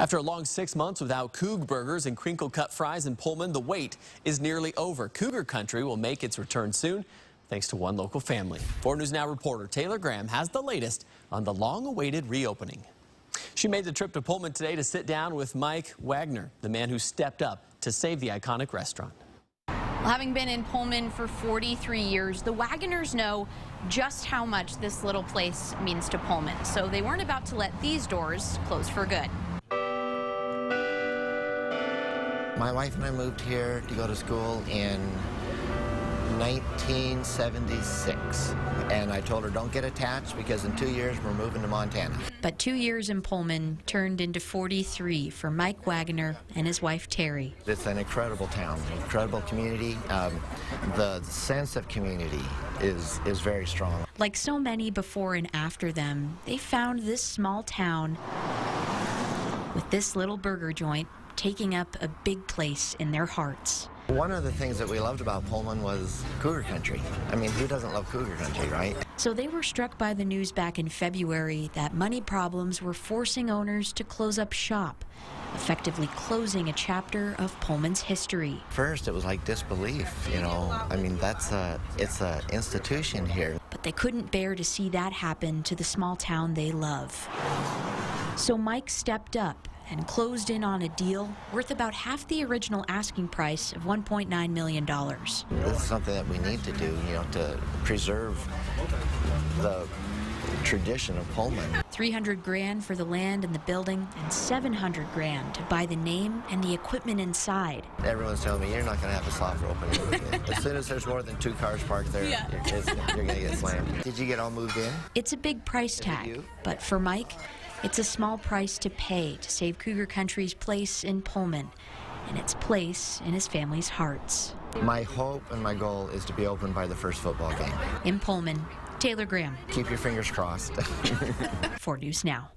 After a long 6 months without Coug Burgers and crinkle cut fries in Pullman, the wait is nearly over. Cougar Country will make its return soon, thanks to one local family. 4 News Now reporter Taylor Graham has the latest on the long-awaited reopening. She made the trip to Pullman today to sit down with Mike Wagner, the man who stepped up to save the iconic restaurant. Well, having been in Pullman for 43 years, the Wagoners know just how much this little place means to Pullman. So they weren't about to let these doors close for good. My wife and I moved here to go to school in 1976, and I told her don't get attached because in 2 years we're moving to Montana. But 2 years in Pullman turned into 43 for Mike Wagner and his wife Terry. It's an incredible town, incredible community. The sense of community is very strong. Like so many before and after them, they found this small town with this little burger joint taking up a big place in their hearts. One of the things that we loved about Pullman was Cougar Country. I mean, who doesn't love Cougar Country, right? So they were struck by the news back in February that money problems were forcing owners to close up shop, effectively closing a chapter of Pullman's history. First, it was like disbelief, you know. I mean, it's an institution here. But they couldn't bear to see that happen to the small town they love. So Mike stepped up and closed in on a deal worth about half the original asking price of $1.9 million. This is something that we need to do, you know, to preserve the tradition of Pullman. $300 grand for the land and the building, and $700 grand to buy the name and the equipment inside. Everyone's telling me you're not going to have a soft opening. As soon as there's more than 2 cars parked there, you're going to get slammed. Did you get all moved in? It's a big price tag, but for Mike, it's a small price to pay to save Cougar Country's place in Pullman and its place in his family's hearts. My hope and my goal is to be open by the first football game. In Pullman, Taylor Graham. Keep your fingers crossed. 4 News Now.